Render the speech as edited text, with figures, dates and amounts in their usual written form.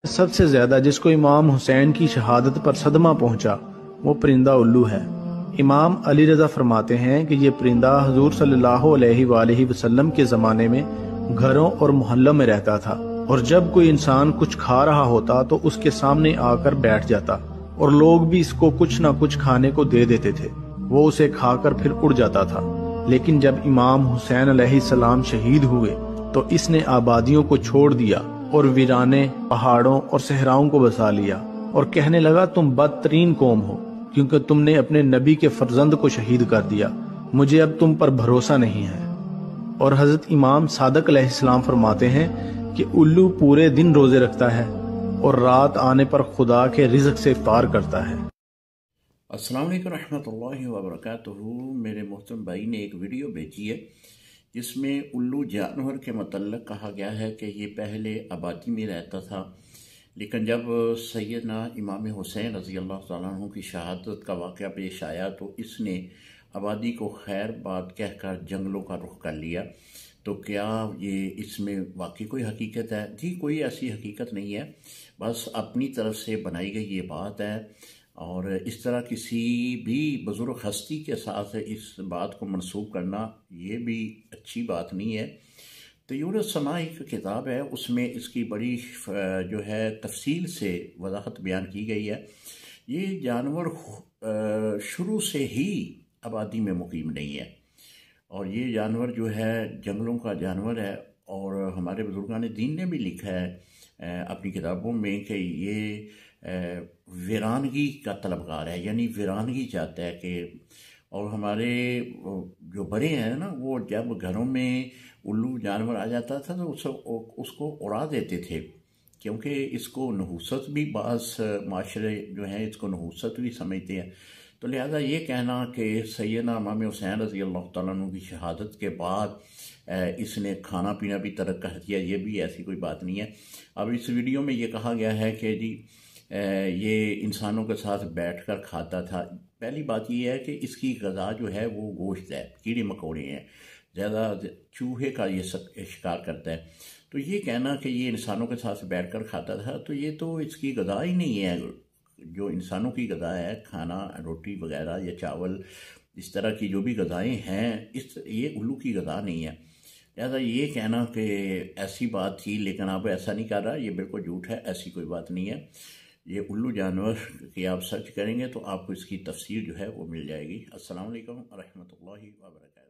سب سے زیادہ جس کو امام حسین کی شہادت پر صدمہ پہنچا وہ پرندہ الو ہے۔ امام علی رضا فرماتے ہیں کہ یہ پرندہ حضور صلی اللہ علیہ وآلہ وسلم کے زمانے میں گھروں اور محلوں میں رہتا تھا، اور جب کوئی انسان کچھ کھا رہا ہوتا تو اس کے سامنے آ کر بیٹھ جاتا، اور لوگ بھی اس کو کچھ نہ کچھ کھانے کو دے دیتے تھے، وہ اسے کھا کر پھر اڑ جاتا تھا۔ لیکن جب امام حسین علیہ السلام شہید ہوئے تو اس نے آبادیوں کو چھوڑ دیا اور ویرانے پہاڑوں اور صحراؤں کو بسا لیا، اور کہنے لگا تم بدترین قوم ہو کیونکہ تم نے اپنے نبی کے فرزند کو شہید کر دیا، مجھے اب تم پر بھروسہ نہیں ہے۔ اور حضرت امام صادق علیہ السلام فرماتے ہیں کہ الو پورے دن روزے رکھتا ہے اور رات آنے پر خدا کے رزق سے افطار کرتا ہے۔ السلام علیکم رحمۃ اللہ وبرکاتہ۔ میرے محترم بھائی نے ایک ویڈیو بھیجی ہے جس میں الو جانور کے متعلق کہا گیا ہے کہ یہ پہلے آبادی میں رہتا تھا، لیکن جب سیدنا امام حسین رضی اللہ تعالیٰ عنہ کی شہادت کا واقعہ پیش آیا تو اس نے آبادی کو خیر بات کہہ کر جنگلوں کا رخ کر لیا۔ تو کیا یہ اس میں واقعی کوئی حقیقت ہے؟ جی کوئی ایسی حقیقت نہیں ہے، بس اپنی طرف سے بنائی گئی یہ بات ہے، اور اس طرح کسی بھی بزرگ ہستی کے ساتھ اس بات کو منسوب کرنا یہ بھی اچھی بات نہیں ہے۔ طیور السماء ایک کتاب ہے، اس میں اس کی بڑی جو ہے تفصیل سے وضاحت بیان کی گئی ہے۔ یہ جانور شروع سے ہی آبادی میں مقیم نہیں ہے، اور یہ جانور جو ہے جنگلوں کا جانور ہے، اور ہمارے بزرگان دین نے بھی لکھا ہے اپنی کتابوں میں کہ یہ ویرانگی کا طلبگار ہے، یعنی ویرانگی چاہتا ہے کہ، اور ہمارے جو بڑے ہیں نا وہ جب گھروں میں الو جانور آ جاتا تھا تو اس کو اڑا دیتے تھے، کیونکہ اس کو نحوست بھی بعض معاشرے جو ہیں اس کو نحوست بھی سمجھتے ہیں۔ تو لہذا یہ کہنا کہ سیدنا امام حسین رضی اللہ تعالیٰ عنہ کی شہادت کے بعد اس نے کھانا پینا بھی ترک کر دیا، یہ بھی ایسی کوئی بات نہیں ہے۔ اب اس ویڈیو میں یہ کہا گیا ہے کہ جی یہ انسانوں کے ساتھ بیٹھ کر کھاتا تھا۔ پہلی بات یہ ہے کہ اس کی غذا جو ہے وہ گوشت ہے، کیڑے مکوڑے ہیں، زیادہ چوہے کا یہ شکار کرتا ہے۔ تو یہ کہنا کہ یہ انسانوں کے ساتھ بیٹھ کر کھاتا تھا تو یہ تو اس کی غذا ہی نہیں ہے۔ جو انسانوں کی غذا ہے، کھانا روٹی وغیرہ یا چاول، اس طرح کی جو بھی غذائیں ہیں، یہ الو کی غذا نہیں ہے۔ لہذا یہ کہنا کہ ایسی بات تھی لیکن اب ایسا نہیں کر رہا، یہ بالکل جھوٹ ہے، ایسی کوئی بات نہیں ہے۔ یہ الو جانور کی آپ سرچ کریں گے تو آپ کو اس کی تفسیر جو ہے وہ مل جائے گی۔ السلام علیکم ورحمۃ اللہ وبرکاتہ۔